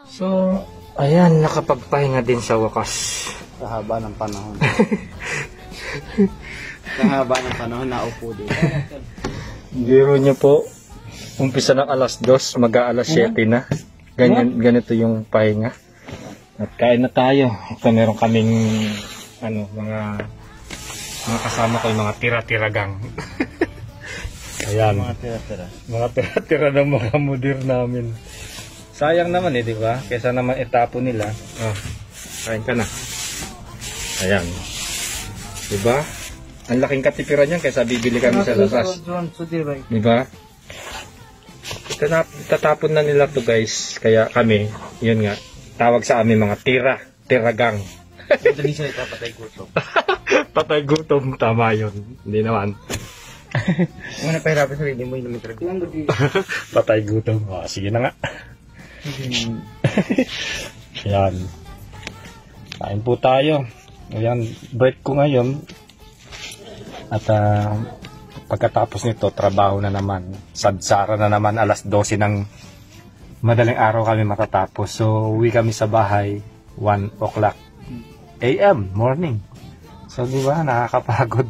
So, ayan, nakapagpahinga din sa wakas. Sa haba ng panahon. Sa haba ng panahon, naupo din. Biro niyo po, umpisa ng alas 2, mag-aalas 7 na. Ganito yung pahinga. At kain na tayo. Ito meron kaming mga kasama ko yung mga tira-tiragang. Ayan. Mga tira-tira. Mga tira-tira ng mga mudir namin. Sayang naman di ba? Kesa naman itapo nila. Oh, kain ka na. Ayan. Di ba? Ang laking katipiran niyan kaysa bibili kami sa labas. Di ba? Tatapon na nila to guys. Kaya kami, yun nga, tawag sa amin mga tiragang. Madaling salita, patay gutom. Patay gutom, tama yun. Hindi naman. Ano na pahirapan sa sarili mo, yun naman talaga. Patay gutom. Oh, sige na nga. Ayan. Kain po tayo. Ayan, break ko ngayon. At pagkatapos nito, trabaho na naman. Sadsara na naman, alas 12 ng madaling araw kami matatapos. So, uwi kami sa bahay, 1 o'clock AM, morning. So, di ba, nakakapagod.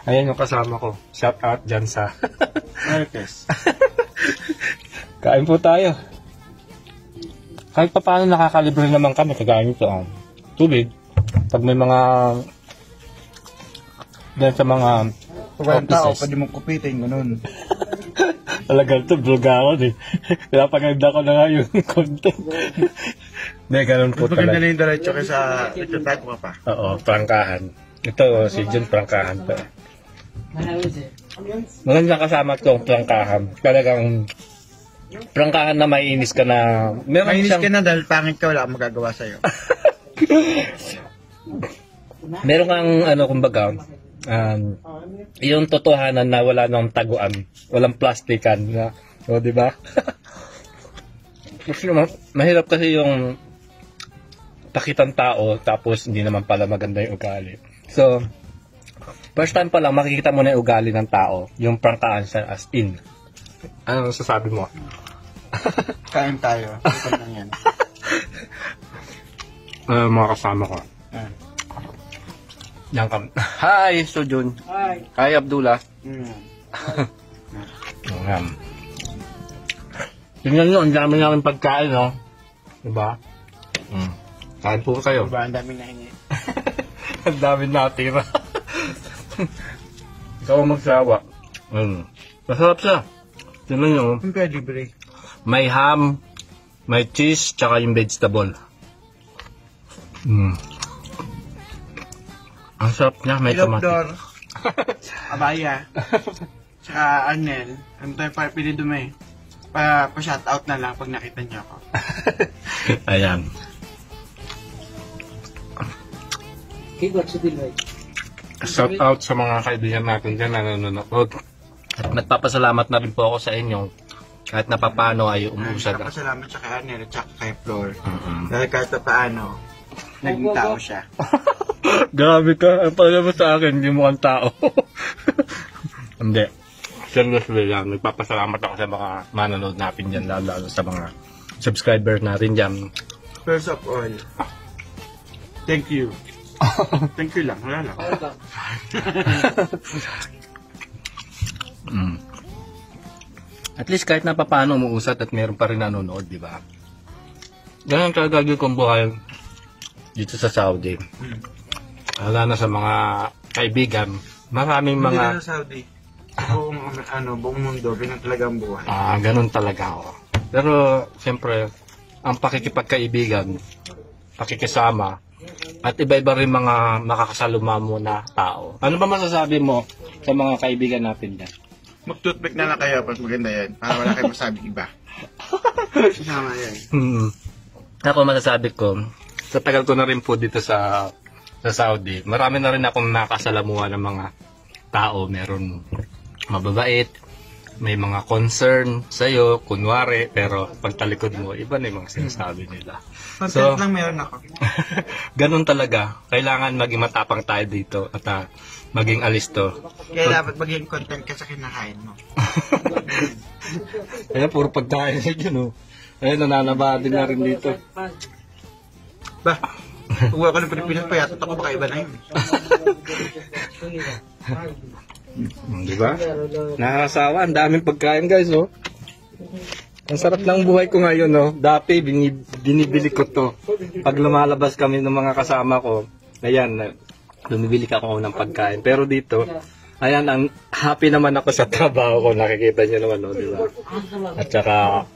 Ayan yung kasama ko. Shout out dyan sa Marcus. Kain po tayo. Kahit pa paano nakakalibre naman kami, kagaya nito. Tubig. Pag may mga dahil sa mga Pag walang tao, pwede mong kupitin, ganun. talagang ito, vlogaron eh. Kaya paganda ko na nga yung content. Hindi, ganun po Maganda talaga. na yung diretso kaysa nagtatago ka pa. Oo, prangkahan. Ito, si Jun prangkahan pa. Maganda kasama itong prangkahan. Talagang prangkahan na maiinis ka na. Mainis ka na dahil pangit ka, wala kang magagawa sa'yo. Meron kang kumbaga, yung totohanan na wala nang taguan, walang plastikan na, o di ba? Kasi mahirap kasi yung pakitang tao tapos hindi naman pala maganda yung ugali. So, first time pa lang makikita mo na yung ugali ng tao, yung prangkaan siya as in. Ano sasabi mo? Kain tayo. Ito lang yan. Mga kasama ko. Yan kam. Hi, Sujun. Hi. Hi, Abdullah. Mm. Tingnan nyo, ang dami namin pagkain, no? Diba? Kain po kayo. Diba, ang dami nahingi. Ang dami natira. Ikaw ang magsawa. Masarap siya. Tingnan nyo. Ang pwede, libre. May ham, may cheese, tsaka yung vegetable. Ang sarap niya, may tomato. Ilokdor. Abaya. Tsaka Arnel. Ano tayo para pinidume? Pa-shout out na lang pag nakita niyo ako. Ayan. Shout out sa mga kaibigan natin dyan na nanonood. At nagpapasalamat na rin po ako sa inyo. Kahit na papaano ay umuusad. Nagpapasalamat siya kay Arnel at kay Flor. Dahil kahit na paano, naging tao siya. Grabe ka. Ang pala mo sa akin, hindi mo kang tao. Hindi. Seriously lang. Nagpapasalamat ako sa mga manonood natin dyan. Lalo sa mga subscribers natin dyan. First of all, thank you. Thank you lang. Wala lang. At least kahit na papaano umuusat at meron pa rin nanonood, di ba? Ganyan talaga yung buhay dito sa Saudi. Wala na sa mga kaibigan, maraming Hindi mga... na sa Saudi. Buong mundo, ganun talaga ang buhay. Ganun talaga ako. Pero, siyempre, ang pakikipagkaibigan, pakikisama, at iba-iba rin mga makakasaluma mo na tao. Ano ba masasabi mo sa mga kaibigan natin dyan? Mag-toothpick na lang kayo pag maganda yan. Para wala kayo masabi iba. Kasama yan. Ako masasabi ko, sa tagal ko na rin po dito sa Saudi, marami na rin akong nakasalamuha ng mga tao. Meron mababait, may mga concern sa'yo, kunwari, pero pagtalikod mo, iba na yung mga sinasabi nila. Content lang meron ako. Ganun talaga. Kailangan maging matapang tayo dito at maging alisto. Kaya dapat maging content ka sa kinakain mo. Kaya puro pagkain yun, oh. Ayun, nananaba din na rin dito. Ba, kung ako ng Pilipinas pa yata, ako baka iba na yun. Di ba? Nakakasawa, ang daming pagkain guys, oh. Ang sarap ng buhay ko ngayon, no? Dati, binibili ko to. Pag lumalabas kami ng mga kasama ko, ayan, bumibili ka ako ng pagkain. Pero dito, ayan, ang happy naman ako sa trabaho ko. Nakikita niyo naman, no? Di ba? At saka,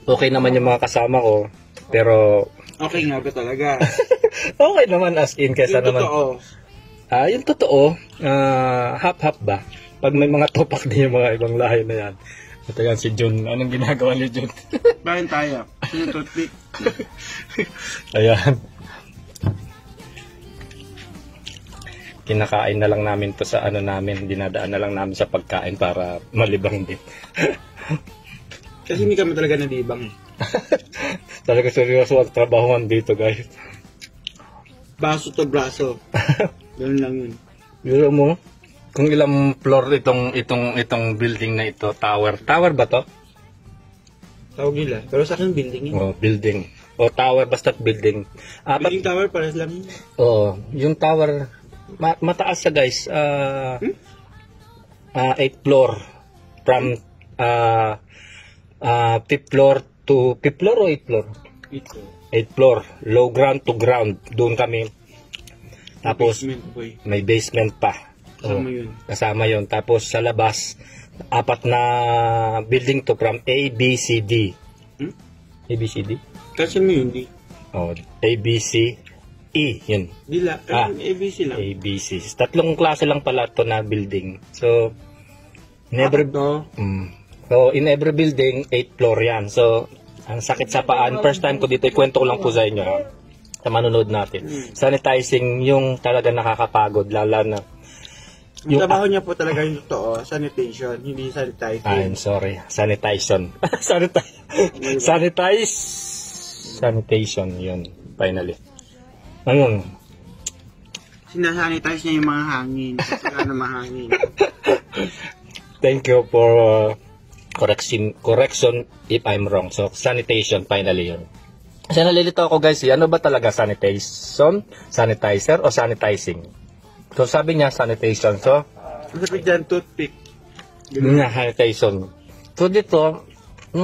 okay naman yung mga kasama ko. Pero, Okay nga ba talaga? okay naman as in, kesa Yung naman. totoo. Yung totoo, half-half ba? Pag may mga topak din yung mga ibang lahi na yan. Ito yan si Jun. Anong ginagawa ni Jun? Bayan tayo. Sino toothpick? Ayan. Kinakain na lang namin to sa ano namin. Dinadaan na lang namin sa pagkain para malibang din. Kasi hindi kami talaga nalibang eh. Talaga seryoso ang trabahoan dito, guys. Baso to braso. Ganun lang yun. Biro mo, kung ilang floor itong building na ito, tower. Tower ba to? Tawag nila. Pero sa akin building yun. Oh, building. O tower, basta't building. Building tower, pares lang yun. Oo, yung tower, mataas siya guys. 8th floor. From 5th floor to 5th floor o 8th floor? 8th floor. Low ground to ground. Doon kami. Tapos, Basement, boy. may basement pa. Kasama Oo, yun. Kasama yun. Tapos sa labas, 4 na building to from A, B, C, D. Hmm? A, B, C, D? Kasi mo yun, di. Oh, A, B, C, E. Yun. Dila. ABC lang. A, B, C. Tatlong klase lang pala to na building. So, in every, to. so, in every building, 8th floor yan. So, ang sakit sa paan. First time ko dito, ikwento ko lang po sa inyo. Sa manonood natin. Sanitizing yung talaga nakakapagod. Lala na. Yung trabaho niya po talaga yung totoo. Sanitation. Hindi sanitizing. I'm sorry. Sanitation. Sanitation. Yun. Finally. Ayun. Sinasanitize niya yung mga hangin. Kasi wala na mahangin. Thank you for correction if I'm wrong. So, sanitation, finally yun. Kasi nalilito ako guys, ano ba talaga sanitation? Sanitizer o sanitizing? So, sabi niya sanitation. So, Sabi dyan, toothpick. yun nga, sanitation. So, dito,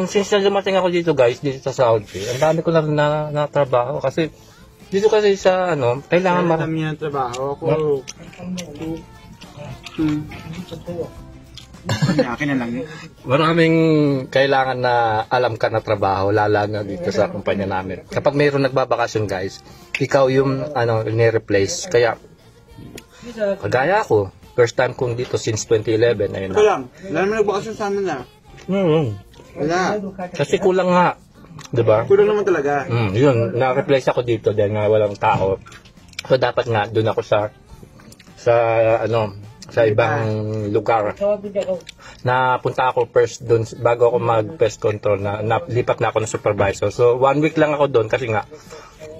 since na dumating ako dito guys, dito sa Saudi, ang dami ko na trabaho kasi dito kasi sa kailangan Kaya alam niya ang trabaho ko. Akin na lang yun. Maraming kailangan na alam ka na trabaho, lala na dito sa kumpanya namin. Kapag mayroong nagbabakasyon guys, ikaw yung ni-replace. Kaya, kagaya ako, first time kong dito since 2011. Ayun Ito lang. Wala naman nagbakasyon sa amin na. Wala. Kasi kulang nga. Diba? Kulang naman talaga. Yun, na-replace ako dito dahil nga walang tao. So, dapat nga, doon ako sa ibang lugar. Napunta ako first doon bago ako mag-pest control lipat na ako ng supervisor. So 1 week lang ako doon kasi nga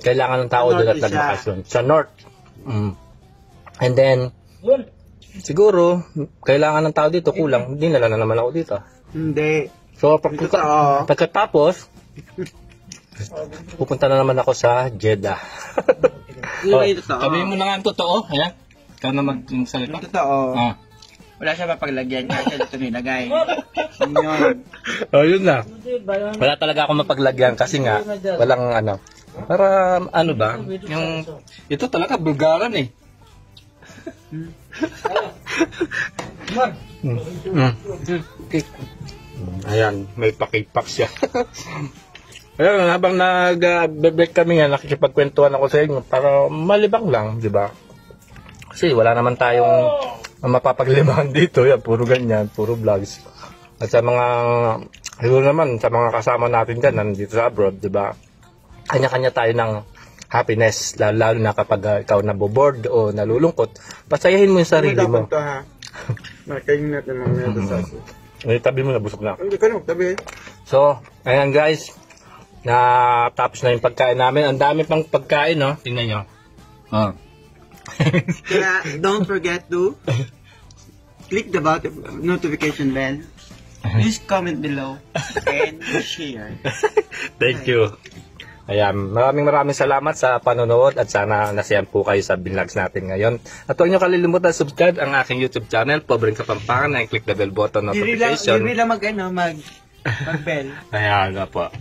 kailangan ng tao doon at nagbakasyon. Sa North. And then siguro kailangan ng tao dito kulang. Dinala na naman ako dito. Hindi. So pagkatapos pupunta na naman ako sa Jeddah. Sabihin mo na nga ang totoo. Ayan. Ikaw na magsalita. Yung totoo. Wala siya mapaglagyan kasi dito nilagay. Yun. Yun na. Wala talaga ako mapaglagyan kasi nga walang para ba yung ito talaga bulgaran eh. Ayan, may pakipak siya. Ayan, habang nag-break kami nga, nakikipagkwentuhan ako sa inyo para malibang lang, di ba? Kasi wala naman tayong mapapaglimahan dito. Yan, puro ganyan, puro vlogs. At sa mga, siguro naman, sa mga kasama natin dyan, nandito sa abroad, di ba? Kanya-kanya tayo ng happiness, lalo na kapag ikaw naboboard o nalulungkot, pasayahin mo yung sarili mo. Ito ha. Makain natin mga nito sa Tabi mo na, busog na. Hindi ka na, tabi. So, ayan guys, tapos na yung pagkain namin. Ang dami pang pagkain, no? Tingnan nyo. Kaya, don't forget to click the notification bell. Please comment below and share. Thank you. Ayan, maraming salamat sa panonood at sana nasiyahan po kayo sa vlogs natin ngayon. At huwag nyo kalilimutan subscribe ang aking YouTube channel, Pobreng Kapampangan, and click the bell button notification. Libre lang mag-bell. Ayan nga po.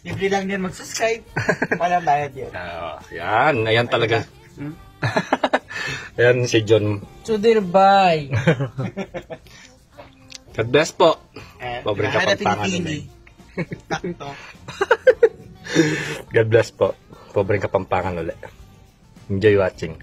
Libre lang din mag-subscribe. Walang bayad yun. Ayan talaga. Ayan si John. Sudir, bye. God bless po. Pobreng Kapampangan. Takto. God bless po. Pobreng Kapampangan ulit. Enjoy watching.